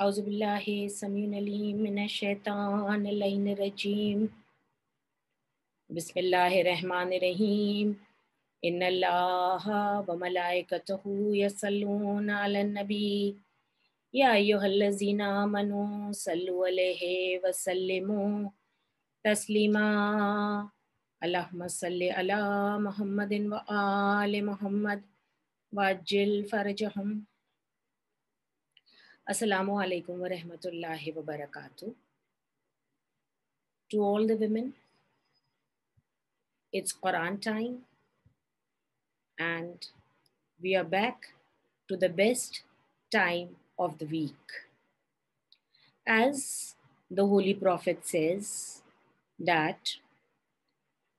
औज़ुबिल्लाहि समीउल अलीम मिनश शैतानिर रजीम। बिस्मिल्लाहिर्रहमानिर्रहीम। इन्नल्लाहा व मलाइकतहू यसल्लूना अलन नबी या अय्युहल्लज़ीना आमनू सल्लु अलैहि व सल्लिमू तस्लीमा। अल्लाहुम्मा सल्लि अला मुहम्मदिन व आलि Muhammad वअज्जिल फरजहुम। Assalamu alaikum wa rahmatullahi wa barakatuh. To all the women, it's Quran time, and we are back to the best time of the week. As the Holy Prophet says that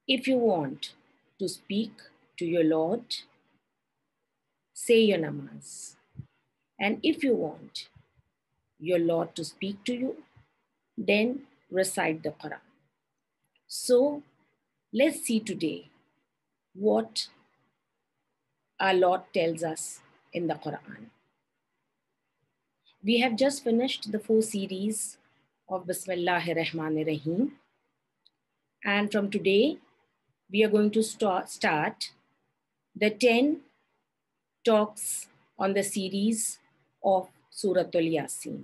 if you want to speak to your Lord, say your namaz. And if you want your Lord to speak to you, then recite the Quran. So let's see today what our Lord tells us in the Quran. We have just finished the 4 series of Bismillahir Rahmanir Rahim, and from today we are going to start the 10 talks on the series of Suratul Yasin.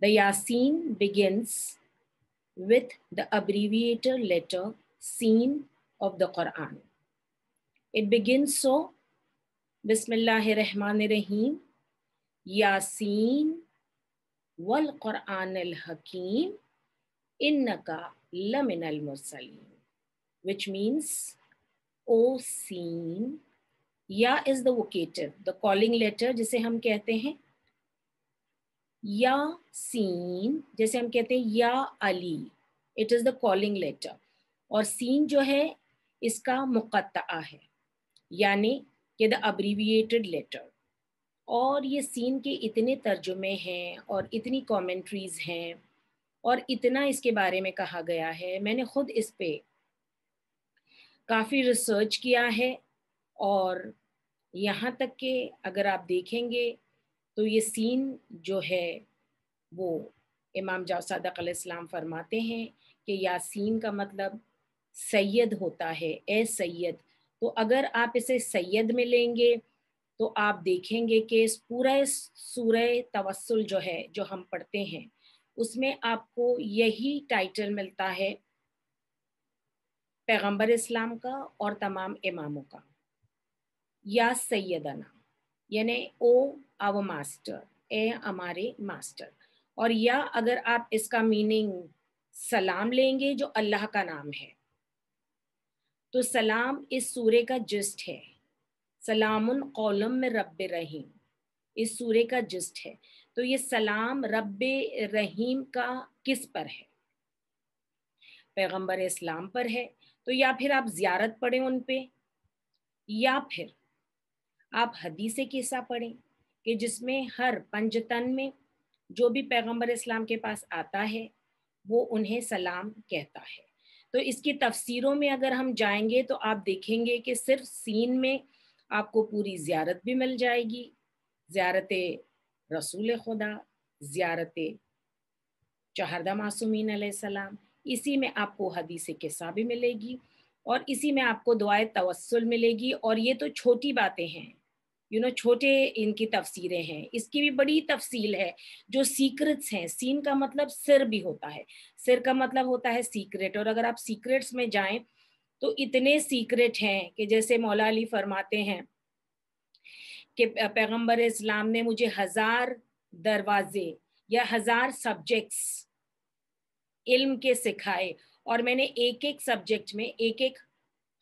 The Yasin begins with the abbreviated letter Sin of the Quran. It begins so: Bismillahir Rahmanir Rahim, Yasin wal Quran al Hakim, innaka lamin al mursaleen, which means, O Sin. Ya is the vocative, the calling letter जिसे हम कहते हैं या scene, जैसे हम कहते हैं या Ali, it is the calling letter. और सीन जो है इसका मुक़त्ता है, यानी कि the abbreviated letter. और ये सीन के इतने तर्जुमे हैं और इतनी कमेंट्रीज़ हैं और इतना इसके बारे में कहा गया है। मैंने ख़ुद इस पे काफ़ी रिसर्च किया है, और यहाँ तक कि अगर आप देखेंगे तो ये सीन जो है वो इमाम सादिक़ अलैहिस्सलाम फरमाते हैं कि यासीन का मतलब सैयद होता है, ए सैयद। तो अगर आप इसे सैयद में लेंगे तो आप देखेंगे कि इस पूरा सूरह तवस्सुल जो है, जो हम पढ़ते हैं, उसमें आपको यही टाइटल मिलता है पैगंबर इस्लाम का और तमाम इमामों का, या सैयदना, यानी ओ आवर मास्टर, ए हमारे मास्टर। और या अगर आप इसका मीनिंग सलाम लेंगे, जो अल्लाह का नाम है, तो सलाम इस सूरे का जिस्ट है। सलामुन कौलम में रब्बे रहीम इस सूरे का जिस्ट है। तो ये सलाम रब्बे रहीम का किस पर है? पैगंबर इस्लाम पर है। तो या फिर आप ज़ियारत पढ़ें उन पे, या फिर आप हदीस किस्सा पढ़ें कि जिसमें हर पंजतन में जो भी पैगंबर इस्लाम के पास आता है वो उन्हें सलाम कहता है। तो इसकी तफसीरों में अगर हम जाएंगे तो आप देखेंगे कि सिर्फ सीन में आपको पूरी ज़ियारत भी मिल जाएगी, ज़ियारत रसूल खुदा, ज़ियारत चहरदा मासूमीन अलैहिस्सलाम, इसी में आपको हदीस किस्सा भी मिलेगी और इसी में आपको दुआए तवस्सुल मिलेगी। और ये तो छोटी बातें हैं, छोटे इनकी तफसीरें हैं। इसकी भी बड़ी तफसील है जो सीक्रेट्स हैं। सीन का मतलब सिर भी होता है, सिर का मतलब होता है सीक्रेट। और अगर आप सीक्रेट्स में जाएं तो इतने सीक्रेट हैं कि जैसे मौला अली फरमाते हैं कि पैगंबर इस्लाम ने मुझे 1000 दरवाजे या 1000 सब्जेक्ट्स इल्म के सिखाए, और मैंने एक एक सब्जेक्ट में एक एक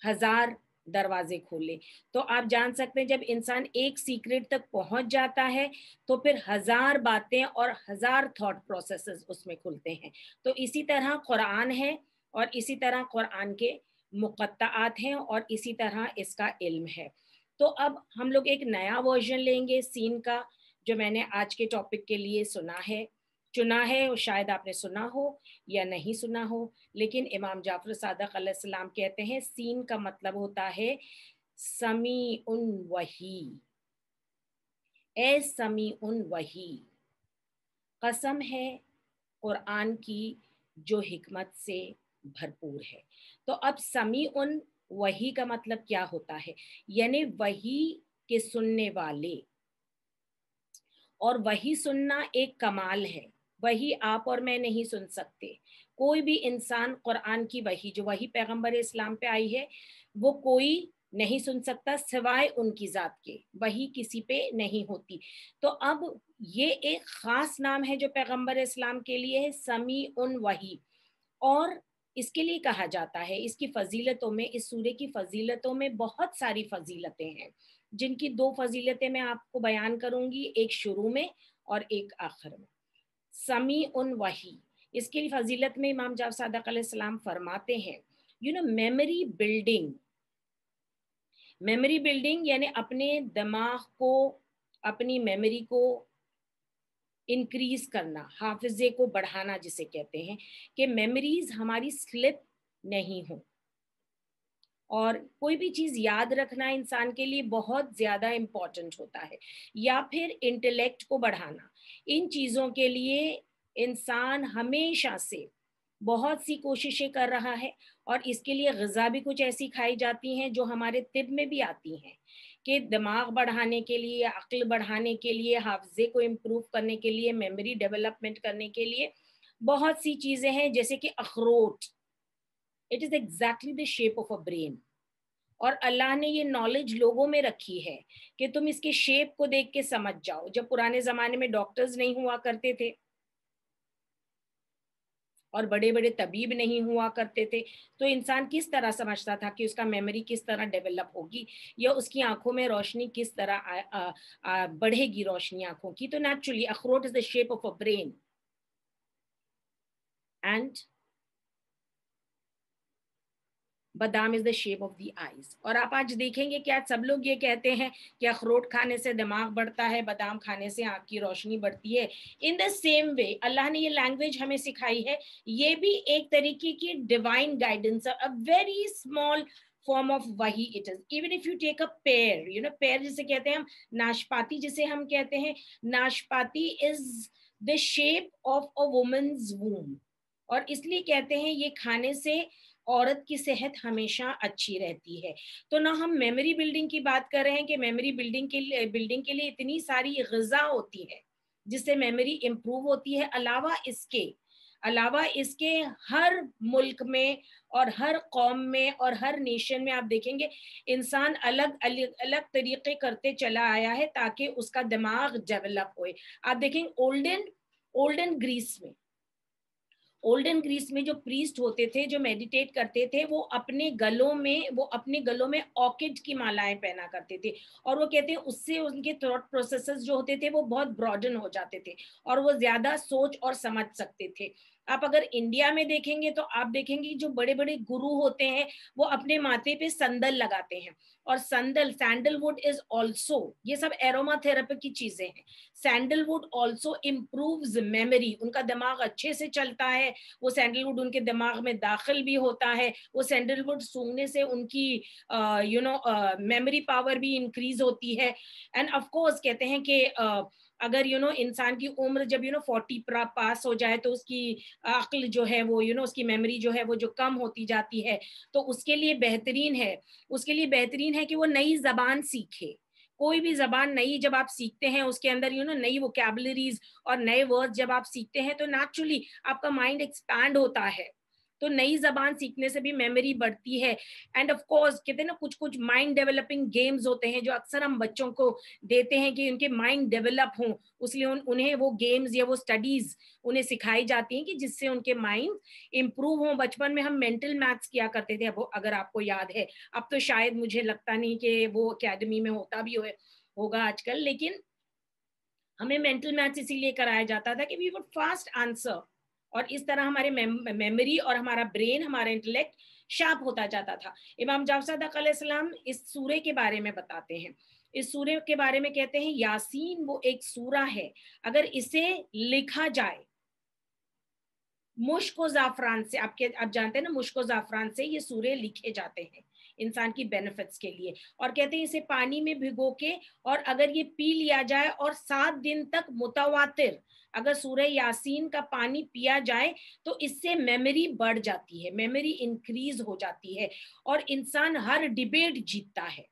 1000 दरवाजे खोले। तो आप जान सकते हैं जब इंसान एक सीक्रेट तक पहुंच जाता है तो फिर 1000 बातें और 1000 थॉट प्रोसेसेस उसमें खुलते हैं। तो इसी तरह कुरान है, और इसी तरह कुरान के मुक़त्ताआत हैं, और इसी तरह इसका इल्म है। तो अब हम लोग एक नया वर्जन लेंगे सीन का, जो मैंने आज के टॉपिक के लिए चुना है, और शायद आपने सुना हो या नहीं सुना हो, लेकिन इमाम जाफर सादिक़ अलैहिस्सलाम कहते हैं सीन का मतलब होता है समी उन वही, ए समी उन वही। قسم ہے قرآن کی جو حکمت سے بھرپور ہے. تو اب سمیعن وحی کا مطلب کیا ہوتا ہے؟ یعنی وحی کے سننے والے. اور وحی سننا ایک کمال ہے. وحی آپ اور میں نہیں سن سکتے. کوئی بھی انسان قرآن کی وحی جو وحی پیغمبر اسلام پہ آئی ہے وہ کوئی نہیں سن سکتا سوائے ان کی ذات کے. وحی کسی پہ نہیں ہوتی. تو اب یہ ایک خاص نام ہے جو پیغمبر اسلام کے لیے ہے، سمیع وحی. اور اس کے لیے کہا جاتا ہے، اس کی فضیلتوں میں، اس سورے کی فضیلتوں میں بہت ساری فضیلتیں ہیں، جن کی 2 فضیلتیں میں آپ کو بیان کروں گی، ایک شروع میں اور ایک آخر میں. سمیع وحی، اس کی فضیلت میں امام جعفر صادق علیہ السلام فرماتے ہیں میموری بلڈنگ یعنی اپنے دماغ کو، اپنی میموری کو انکریز کرنا، حافظے کو بڑھانا جسے کہتے ہیں، کہ میموریز ہماری سلپ نہیں ہوں. اور کوئی بھی چیز یاد رکھنا انسان کے لیے بہت زیادہ امپورٹنٹ ہوتا ہے، یا پھر انٹلیکٹ کو بڑھانا. ان چیزوں کے لیے انسان ہمیشہ سے بہت سی کوششیں کر رہا ہے، اور اس کے لیے غذا بھی کچھ ایسی کھائی جاتی ہیں جو ہمارے طب میں بھی آتی ہیں، کہ دماغ بڑھانے کے لیے، عقل بڑھانے کے لیے، حافظے کو امپروو کرنے کے لیے، میموری ڈیولپمنٹ کرنے کے لیے بہت سی چیزیں ہیں، جیسے کہ اخروٹ. It is exactly the shape of a brain. اور اللہ نے یہ نالج لوگوں میں رکھی ہے کہ تم اس کے شیپ کو دیکھ کے سمجھ جاؤ. جب پرانے زمانے میں ڈاکٹرز نہیں ہوا کرتے تھے اور بڑے بڑے طبیب نہیں ہوا کرتے تھے، تو انسان کس طرح سمجھتا تھا کہ اس کا میموری کس طرح ڈیولپ ہوگی، یا اس کی آنکھوں میں روشنی کس طرح بڑھے گی روشنی آنکھوں کی. تو نیچرلی اخروٹ is the shape of a brain. And بادام is the shape of the eyes. اور آپ آج دیکھیں گے کہ آج سب لوگ یہ کہتے ہیں کہ اخروٹ کھانے سے دماغ بڑھتا ہے، بادام کھانے سے آنکھ کی روشنی بڑھتی ہے. ان دا سیم وے اللہ نے یہ لینگویج ہمیں سکھائی ہے. یہ بھی ایک طریقے کی divine guidance, a very small form of wahi it is. Even if you take a pear, pear جسے کہتے ہیں ہم، ناشپاتی جسے ہم کہتے ہیں، ناشپاتی is the shape of a woman's womb. اور اس لیے کہتے ہیں یہ کھانے سے عورت کی صحت ہمیشہ اچھی رہتی ہے. تو نہ ہم میموری بلڈنگ کی بات کر رہے ہیں کہ میموری بلڈنگ کے لیے اتنی ساری غذا ہوتی ہے جس سے میموری امپروو ہوتی ہے. علاوہ اس کے ہر ملک میں اور ہر قوم میں اور ہر نیشن میں آپ دیکھیں گے انسان الگ طریقے کرتے چلا آیا ہے تاکہ اس کا دماغ ڈیولپ ہوئے. آپ دیکھیں اولڈن گریس میں جو پریسٹ ہوتے تھے، جو میڈیٹیٹ کرتے تھے، وہ اپنے گلوں میں آرکڈ کی مالائیں پہنا کرتے تھے. اور وہ کہتے ہیں اس سے ان کے تھاٹ پروسیسز جو ہوتے تھے وہ بہت براڈن ہو جاتے تھے اور وہ زیادہ سوچ اور سمجھ سکتے تھے. آپ اگر انڈیا میں دیکھیں گے تو آپ دیکھیں گے جو بڑے بڑے گرو ہوتے ہیں وہ اپنے ماتھے پہ سندل لگاتے ہیں. اور سینڈل ووڈ از آلسو، یہ سب ایروما تھراپی کی چیزیں ہیں. Sandalwood also improves memory. ان کا دماغ اچھے سے چلتا ہے، وہ سینڈل ووڈ ان کے دماغ میں داخل بھی ہوتا ہے. وہ سینڈل ووڈ سونگنے سے ان کی میموری پاور بھی انکریز ہوتی ہے. اینڈ آف کورس کہتے ہیں کہ اگر انسان کی عمر جب 40 پاس ہو جائے تو اس کی عقل جو ہے وہ اس کی میموری جو ہے وہ جو کم ہوتی جاتی ہے، تو اس کے لیے بہترین ہے کہ وہ نئی زبان سیکھے. کوئی بھی زبان نئی جب آپ سیکھتے ہیں اس کے اندر نئی ووکیبلریز اور نئے ورڈ جب آپ سیکھتے ہیں تو نیچرلی آپ کا مائنڈ ایکسپینڈ ہوتا ہے. تو نئی زبان سیکھنے سے بھی میموری بڑھتی ہے. اینڈ آف کورس کہتے ہیں نا کچھ مائنڈ ڈیولپنگ گیمز ہوتے ہیں جو اکثر ہم بچوں کو دیتے ہیں کہ ان کے مائنڈ ڈیولپ ہوں، اس لیے انہیں وہ گیمز یا وہ اسٹڈیز انہیں سکھائی جاتی ہیں کہ جس سے ان کے مائنڈ امپروو ہوں. بچپن میں ہم مینٹل میتھس کیا کرتے تھے، اگر آپ کو یاد ہے. اب تو شاید مجھے لگتا نہیں کہ وہ اکیڈمی میں ہوتا بھی ہوگا آج کل، لیکن ہمیں مینٹل میتھس اسی لیے کرایا جاتا تھا کہ وی وڈ فاسٹ آنسر، اور اس طرح ہمارے میموری اور ہمارا برین، ہمارا انٹلیکٹ شارپ ہوتا جاتا تھا. امام جعفر صادق علیہ السلام اس سورے کے بارے میں بتاتے ہیں. اس سورے کے بارے میں کہتے ہیں یاسین وہ ایک سورہ ہے، اگر اسے لکھا جائے مشک و زعفران سے، آپ جانتے ہیں نا مشک و زعفران سے یہ سورے لکھے جاتے ہیں. इंसान की बेनिफिट्स के लिए, और कहते हैं इसे पानी में भिगो के और अगर ये पी लिया जाए और 7 दिन तक मुतवातिर अगर सूरह यासीन का पानी पिया जाए तो इससे मेमोरी बढ़ जाती है, मेमोरी इंक्रीज हो जाती है और इंसान हर डिबेट जीतता है,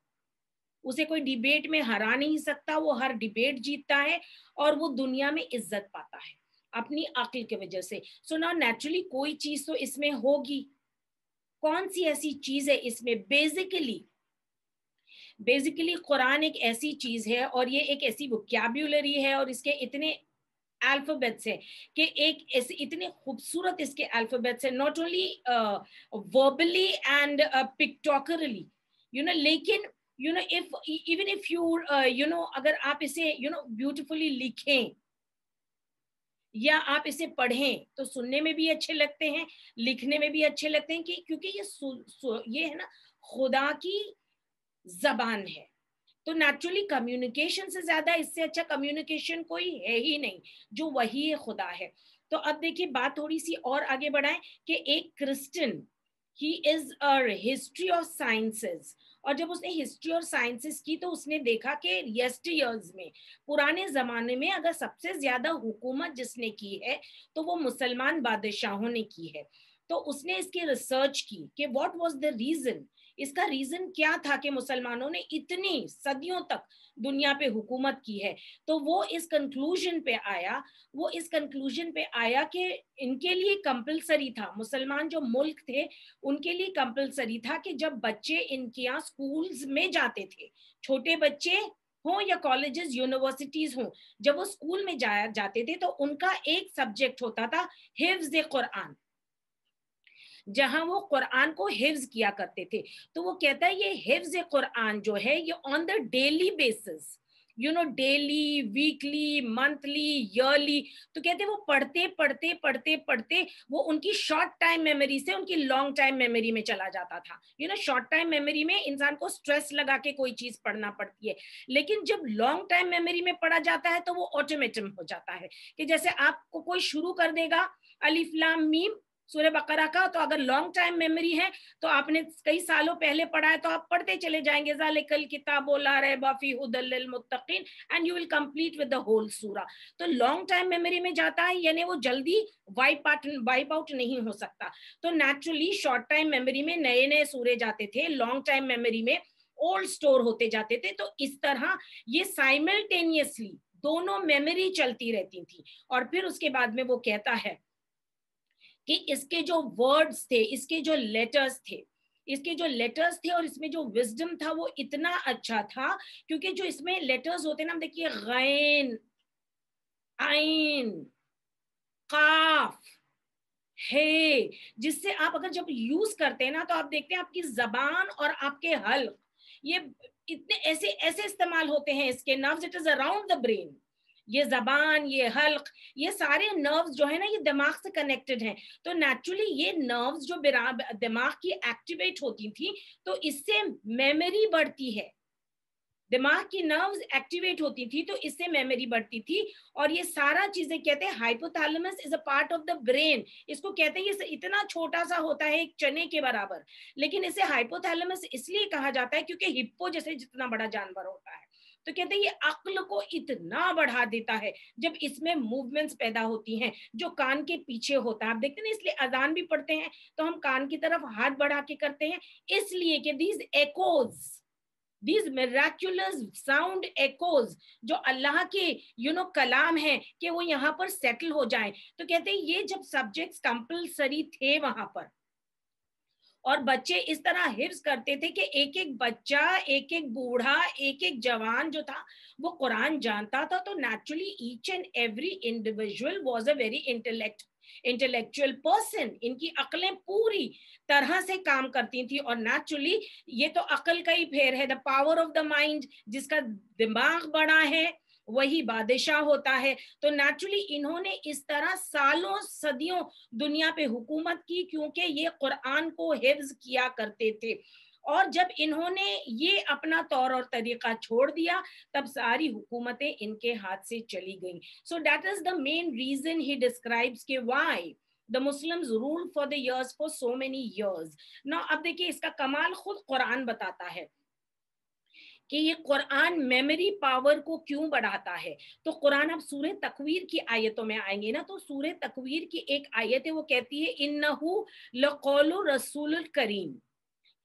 उसे कोई डिबेट में हरा नहीं सकता, वो हर डिबेट जीतता है और वो दुनिया में इज्जत पाता है अपनी अक्ल की वजह से। सो नाउ नेचुरली कोई चीज तो इसमें होगी, कौन सी ऐसी चीज है इसमें? बेसिकली कुरान एक ऐसी चीज है और ये एक ऐसी वोकैब्युलरी है और इसके इतने अल्फाबेट्स है कि एक ऐसे इतने खूबसूरत इसके अल्फाबेट्स है, not only verbally and pictorially, लेकिन इफ इवन इफ यू अगर आप इसे ब्यूटिफुली लिखें या आप इसे पढ़ें तो सुनने में भी अच्छे लगते हैं, लिखने में भी अच्छे लगते हैं, क्योंकि ये है ना खुदा की जबान है। तो नेचुरली कम्युनिकेशन से ज्यादा इससे अच्छा कम्युनिकेशन कोई है ही नहीं, जो वही खुदा है। तो अब देखिए बात थोड़ी सी और आगे बढ़ाएं कि एक Christian he is a history of sciences, और जब उसने हिस्ट्री और साइंसेस की तो उसने देखा कि यस्टरयर्स में, पुराने जमाने में अगर सबसे ज्यादा हुकूमत जिसने की है तो वो मुसलमान बादशाहों ने की है। तो उसने इसकी रिसर्च की कि व्हाट वाज द रीजन, इसका रीजन क्या था कि मुसलमानों ने इतनी सदियों तक दुनिया पे हुकूमत की है। तो वो इस कंक्लूजन पे आया कि इनके लिए कंपलसरी था, मुसलमान जो मुल्क थे उनके लिए कंपलसरी था कि जब बच्चे इनके यहाँ स्कूल्स में जाते थे, छोटे बच्चे हों या कॉलेजेस यूनिवर्सिटीज हों, जब वो स्कूल में जाते थे तो उनका एक सब्जेक्ट होता था हिफ्ज कुरान, जहां वो कुरान को हिफ्ज किया करते थे। तो वो कहता है ये हिफ्ज कुरान जो है ये on the daily basis, daily, weekly, monthly, yearly, तो कहते वो पढ़ते वो उनकी शॉर्ट टाइम मेमोरी से उनकी लॉन्ग टाइम मेमोरी में चला जाता था। शॉर्ट टाइम मेमोरी में इंसान को स्ट्रेस लगा के कोई चीज पढ़ना पड़ती है, लेकिन जब लॉन्ग टाइम मेमोरी में पढ़ा जाता है तो वो ऑटोमेटिक हो जाता है कि जैसे आपको कोई शुरू कर देगा अलिफ लाम मीम सूरह बकरा का, तो अगर लॉन्ग टाइम मेमोरी है तो आपने कई सालों पहले पढ़ा है तो आप पढ़ते चले जाएंगे, ज़ालिकल किताबु ला रैबा फीह हुदल लिल मुत्तकीन, and you will complete with the whole सूरा। तो लॉन्ग टाइम मेमोरी में जाता है, यानी वो जल्दी वाइप आउट नहीं हो सकता। तो नेचुरली शॉर्ट टाइम मेमोरी में नए नए सूरे जाते थे, लॉन्ग टाइम मेमोरी में ओल्ड स्टोर होते जाते थे। तो इस तरह ये साइमल्टेनियसली दोनों मेमोरी चलती रहती थी। और फिर उसके बाद में वो कहता है कि इसके जो वर्ड्स थे, इसके जो लेटर्स थे और इसमें जो विजडम था वो इतना अच्छा था, क्योंकि जो इसमें लेटर्स होते हैं ना, देखिए गैन, आइन, काफ, हे, जिससे आप अगर जब यूज करते हैं ना तो आप देखते हैं आपकी जबान और आपके हल्क ये इतने ऐसे ऐसे इस्तेमाल होते हैं, इसके nerves, it is around the brain, ये जबान, ये हल्क, ये सारे नर्व्स जो है ना ये दिमाग से कनेक्टेड हैं। तो नेचुरली ये नर्व्स जो दिमाग की एक्टिवेट होती थी तो इससे मेमोरी बढ़ती है, दिमाग की नर्व्स एक्टिवेट होती थी तो इससे मेमोरी बढ़ती थी। और ये सारा चीजें कहते हैं hypothalamus is a part of the brain, इसको कहते हैं ये इतना छोटा सा होता है एक चने के बराबर, लेकिन इसे हाइपोथैलेमस इसलिए कहा जाता है क्योंकि हिप्पो जैसे जितना बड़ा जानवर होता है। तो कहते हैं ये अक्ल को इतना बढ़ा देता है जब इसमें मूवमेंट्स पैदा होती हैं, जो कान के पीछे होता है। आप देखते हैं ना, इसलिए अजान भी पढ़ते हैं तो हम कान की तरफ हाथ बढ़ा के करते हैं, इसलिए कि these echoes, these miraculous sound echoes जो अल्लाह के कलाम है कि वो यहाँ पर सेटल हो जाए। तो कहते हैं ये जब सब्जेक्ट्स कंपलसरी थे वहां पर और बच्चे इस तरह हिफ्ज करते थे कि एक एक बच्चा, एक एक बूढ़ा, एक एक जवान जो था वो कुरान जानता था। तो naturally each and every individual was a very intellectual person, इनकी अकलें पूरी तरह से काम करती थी। और नेचुरली ये तो अकल का ही फेर है, the power of the mind, जिसका दिमाग बड़ा है वही बादशाह होता है। तो नेचुरली इन्होंने इस तरह सालों सदियों दुनिया पे हुकूमत की, क्योंकि ये कुरान को हिफ्ज किया करते थे। और जब इन्होंने ये अपना तौर और तरीका छोड़ दिया तब सारी हुकूमतें इनके हाथ से चली गईं। So that is the main reason he describes के why The Muslims ruled for the years, for so many years. Now अब देखिए इसका कमाल खुद कुरान बताता है कि ये कुरान मेमोरी पावर को क्यों बढ़ाता है। तो कुरान, अब सूरह तकवीर की आयतों में आएंगे ना, तो सूरह तकवीर की एक आयत है, वो कहती है इन्नहु लक़ौलु रसूलुल करीम,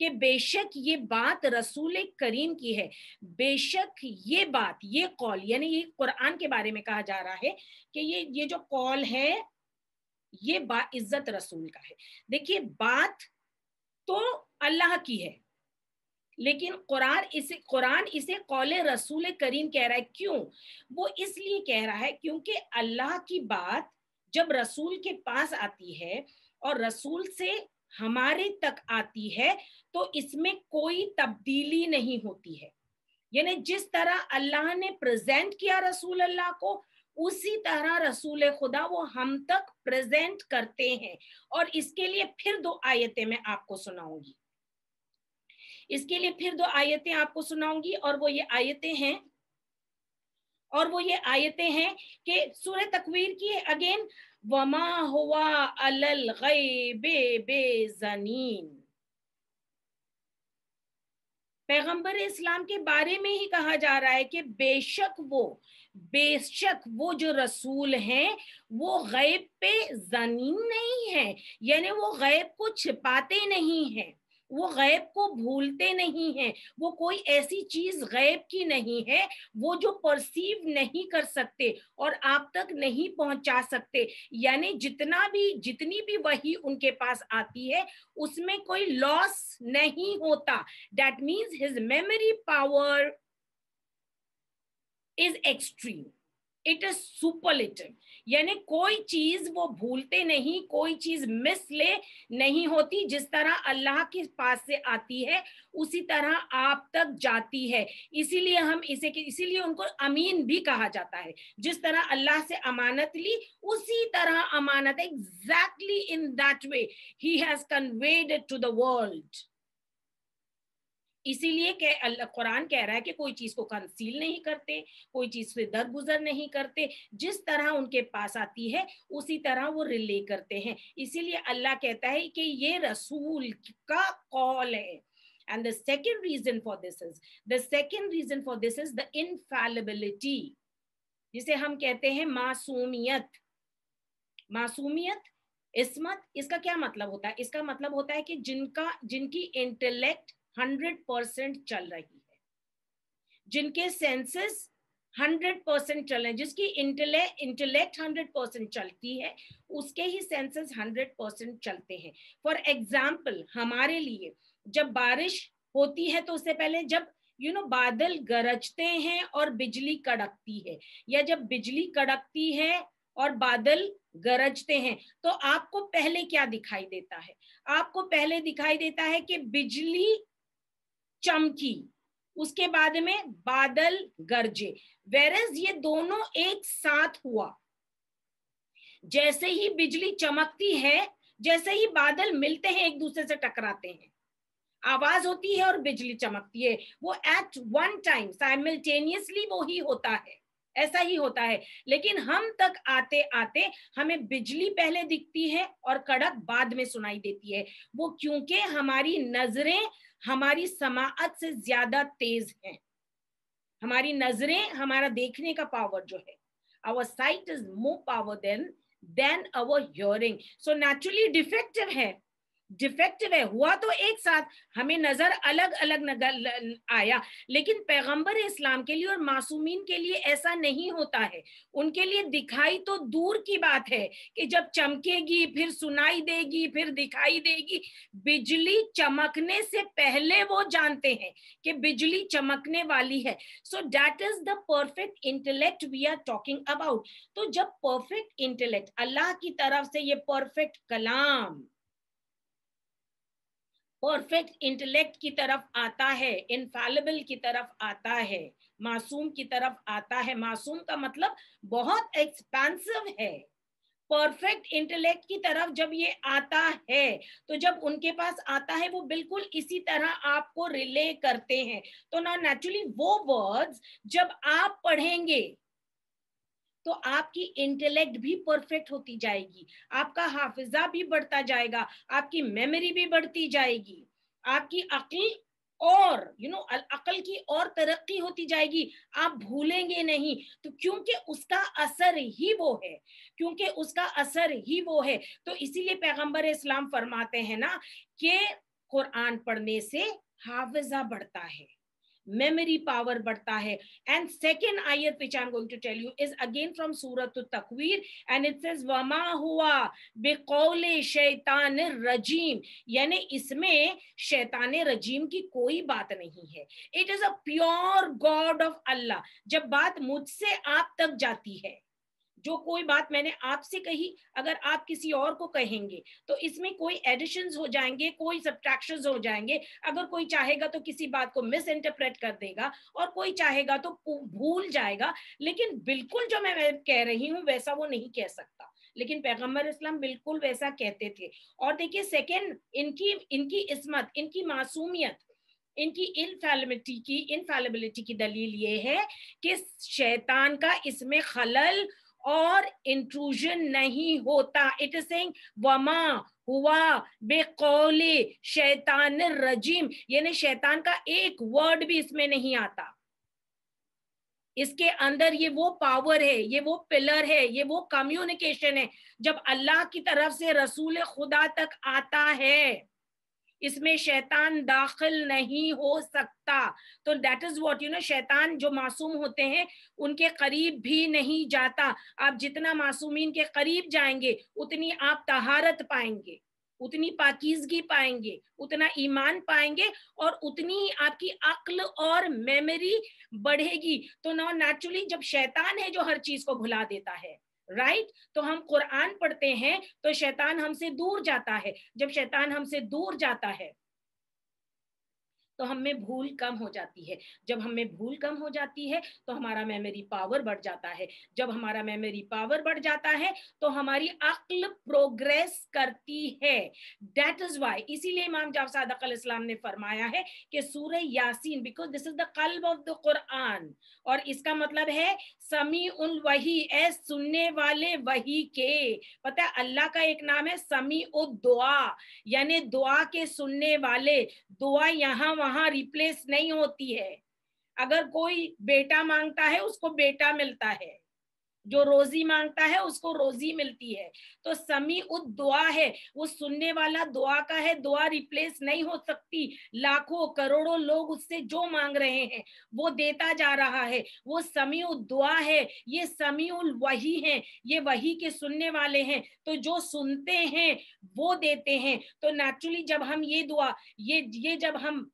कि बेशक ये बात रसूल करीम की है। बेशक ये बात, ये कौल, यानी ये कुरान के बारे में कहा जा रहा है कि ये जो कौल है ये बा इज्जत रसूल का है। देखिए बात तो अल्लाह की है, लेकिन कुरान इसे कौले रसूल करीम कह रहा है। क्यों? वो इसलिए कह रहा है क्योंकि अल्लाह की बात जब रसूल के पास आती है और रसूल से हमारे तक आती है तो इसमें कोई तब्दीली नहीं होती है। यानी जिस तरह अल्लाह ने प्रेजेंट किया रसूल अल्लाह को, उसी तरह रसूल खुदा वो हम तक प्रेजेंट करते हैं। और इसके लिए फिर दो आयतें मैं आपको सुनाऊंगी, इसके लिए फिर दो आयतें आपको सुनाऊंगी, और वो ये आयतें हैं कि सूरह तकवीर की अगेन, वमा हुआ अलल गैबे बेज़नीन। पैगंबर इस्लाम के बारे में ही कहा जा रहा है कि बेशक वो जो रसूल हैं वो गैब पे ज़नीन नहीं है, यानी वो गैब को छिपाते नहीं हैं, वो गैब को भूलते नहीं हैं, वो कोई ऐसी चीज गैब की नहीं है वो जो परसीव नहीं कर सकते और आप तक नहीं पहुंचा सकते। यानी जितनी भी वही उनके पास आती है उसमें कोई लॉस नहीं होता। That means his memory power is extreme, it is superlative, यानी कोई चीज वो भूलते नहीं, कोई चीज मिस ले नहीं होती। जिस तरह अल्लाह के पास से आती है उसी तरह आप तक जाती है। इसीलिए उनको अमीन भी कहा जाता है। जिस तरह अल्लाह से अमानत ली उसी तरह अमानत, exactly in that way he has conveyed it to the world. इसीलिए कुरान कह रहा है कि कोई चीज को कंसील नहीं करते, कोई चीज से दरगुजर नहीं करते, जिस तरह उनके पास आती है उसी तरह वो रिले करते हैं। इसीलिए अल्लाह कहता है कि ये रसूल का कौल है। And the second reason for this is the infallibility, जिसे हम कहते हैं मासूमियत। इस्मत, इसका क्या मतलब होता है? इसका मतलब होता है कि जिनकी इंटेलेक्ट 100% चल रही है, जिनके सेंसेस 100% चल रहे हैं, जिसकी इंटेलेक्ट 100% चलती है उसके ही सेंसेस 100% चलते हैं। फॉर एग्जाम्पल, हमारे लिए जब बारिश होती है तो उससे पहले जब बादल गरजते हैं और बिजली कड़कती है, या जब बिजली कड़कती है और बादल गरजते हैं, तो आपको पहले क्या दिखाई देता है? आपको पहले दिखाई देता है कि बिजली चमकी, उसके बाद में बादल गरजे। वेरएज ये दोनों एक साथ हुआ। जैसे ही बिजली चमकती है, जैसे ही बादल मिलते हैं, एक दूसरे से टकराते हैं, आवाज होती है और बिजली चमकती है, वो एट वन टाइम साइमल्टेनियसली वो ही होता है, ऐसा ही होता है। लेकिन हम तक आते आते हमें बिजली पहले दिखती है और कड़क बाद में सुनाई देती है। वो क्योंकि हमारी नजरें हमारी समाअत से ज्यादा तेज हैं। हमारी नजरें, हमारा देखने का पावर जो है, our sight is more power than our hearing, so naturally defective है। हुआ तो एक साथ, हमें नजर अलग अलग आया, लेकिन पैगंबर इस्लाम के लिए और मासूमीन के लिए ऐसा नहीं होता है। उनके लिए दिखाई तो दूर की बात है कि जब चमकेगी फिर सुनाई देगी फिर दिखाई देगी, बिजली चमकने से पहले वो जानते हैं कि बिजली चमकने वाली है। So that is the perfect intellect we are talking about. तो जब परफेक्ट इंटेलेक्ट अल्लाह की तरफ से, ये परफेक्ट कलाम परफेक्ट इंटेलेक्ट की तरफ आता है, इनफैलिबल की तरफ आता है, मासूम की तरफ आता है। मासूम का मतलब बहुत एक्सपेंसिव है। परफेक्ट इंटेलेक्ट की तरफ जब ये आता है, तो जब उनके पास आता है वो बिल्कुल इसी तरह आपको रिले करते हैं। तो ना नेचुरली वो वर्ड्स जब आप पढ़ेंगे تو आपकी इंटेलेक्ट भी परफेक्ट होती जाएगी, आपका हाफिजा भी बढ़ता जाएगा, आपकी मेमोरी भी बढ़ती जाएगी, आपकी अक्ल और अकल की और तरक्की होती जाएगी, आप भूलेंगे नहीं। तो क्योंकि उसका असर ही वो है, क्योंकि उसका असर ही वो है, तो इसीलिए पैगंबर इस्लाम फरमाते हैं ना कि कुरान पढ़ने से हाफिजा बढ़ता है, memory power बढ़ता है। And second ayat which I'm going to tell you is again from Surah At-Takwir, and it says वमा हुआ बिकौले शैतान रजीम, यानी इसमें शैतान रजीम की कोई बात नहीं है। It is a pure God of Allah। जब बात मुझसे आप तक जाती है, जो कोई बात मैंने आपसे कही अगर आप किसी और को कहेंगे तो इसमें कोई एडिशंस हो जाएंगे, कोई सब्ट्रैक्शंस हो जाएंगे। अगर कोई चाहेगा तो किसी बात को मिस इंटरप्रेट कर देगा और कोई चाहेगा तो भूल जाएगा, लेकिन बिल्कुल जो मैं कह रही हूँ वैसा वो नहीं कह सकता, लेकिन पैगंबर इस्लाम बिल्कुल वैसा कहते थे। और देखिए सेकंड, इनकी इस्मत, इनकी मासूमियत, इनकी इनफैलिबिलिटी की दलील ये है कि शैतान का इसमें खलल और इंट्रूजन नहीं होता। इट इज सेइंग वमा हुआ बेकौले शैतान रजीम, यानी शैतान का एक वर्ड भी इसमें नहीं आता। इसके अंदर ये वो पावर है, ये वो पिलर है, ये वो कम्युनिकेशन है जब अल्लाह की तरफ से रसूल खुदा तक आता है, इसमें शैतान दाखिल नहीं हो सकता। तो दैट इज व्हाट शैतान जो मासूम होते हैं उनके करीब भी नहीं जाता। आप जितना मासूमीन के करीब जाएंगे उतनी आप तहारत पाएंगे, उतनी पाकीज़गी पाएंगे, उतना ईमान पाएंगे और उतनी आपकी अक्ल और मेमोरी बढ़ेगी। तो ना नेचुरली जब शैतान है जो हर चीज को भुला देता है, राइट, तो हम कुरान पढ़ते हैं तो शैतान हमसे दूर जाता है। जब शैतान हमसे दूर जाता है तो हमें भूल कम हो जाती है। जब हमें भूल कम हो जाती है तो हमारा मेमोरी पावर बढ़ जाता है। जब हमारा मेमोरी पावर बढ़ जाता है तो हमारी अक्ल प्रोग्रेस करती है। दैट इज वाई, इसीलिए इमाम जाफर सादिक अलैहिस्सलाम ने फरमाया है कि सूरह Yasin, because this is the club of the Quran, और इसका मतलब है समी उल वही, ए सुनने वाले वही के। पता है अल्लाह का एक नाम है समी उद दुआ, यानी दुआ के सुनने वाले। दुआ यहाँ वहां रिप्लेस नहीं होती है। अगर कोई बेटा मांगता है उसको बेटा मिलता है, जो रोजी मांगता है उसको रोजी मिलती है। तो समी उद दुआ है, वो सुनने वाला दुआ का है, दुआ रिप्लेस नहीं हो सकती। लाखों करोड़ों लोग उससे जो मांग रहे हैं वो देता जा रहा है, वो समी उद दुआ है। ये समी उल वही है, ये वही के सुनने वाले हैं, तो जो सुनते हैं वो देते हैं। तो नेचुरली जब हम ये दुआ ये जब हम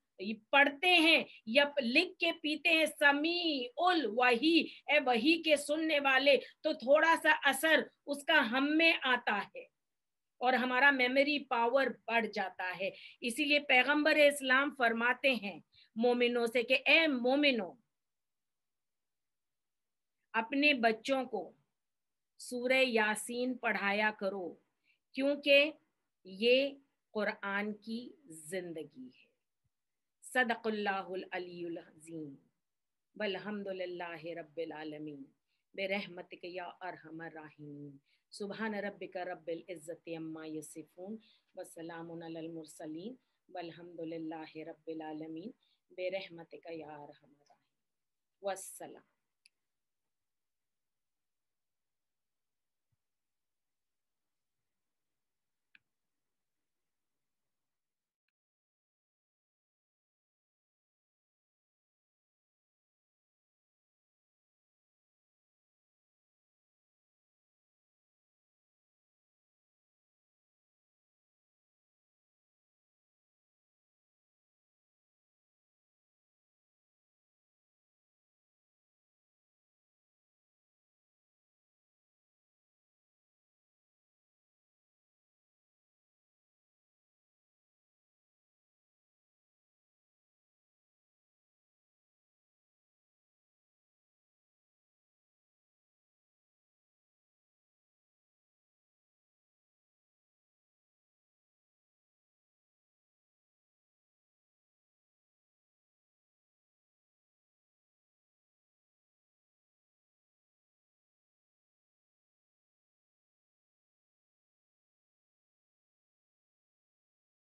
पढ़ते हैं या लिख के पीते हैं समी उल वही, ए वही के सुनने वाले, तो थोड़ा सा असर उसका हम में आता है और हमारा मेमोरी पावर बढ़ जाता है। इसीलिए पैगंबर इस्लाम फरमाते हैं मोमिनों से कि ए मोमिनो, अपने बच्चों को सूरह यासीन पढ़ाया करो, क्योंकि ये कुरान की जिंदगी है। सदक़ुल्लाहुल अलीयुल अज़ीम, वल्हम्दुलिल्लाहि रब्बिल आलमीन, बिरहमतिक या अरहमर राहिमीन, सुब्हान रब्बिका रब्बिल इज़्ज़ति अम्मा यसिफून, वस्सलामुन अलल मुरसलीन, वल्हम्दुलिल्लाहि रब्बिल आलमीन, बिरहमतिक या अरहमर राहिमीन। वस्सलाम।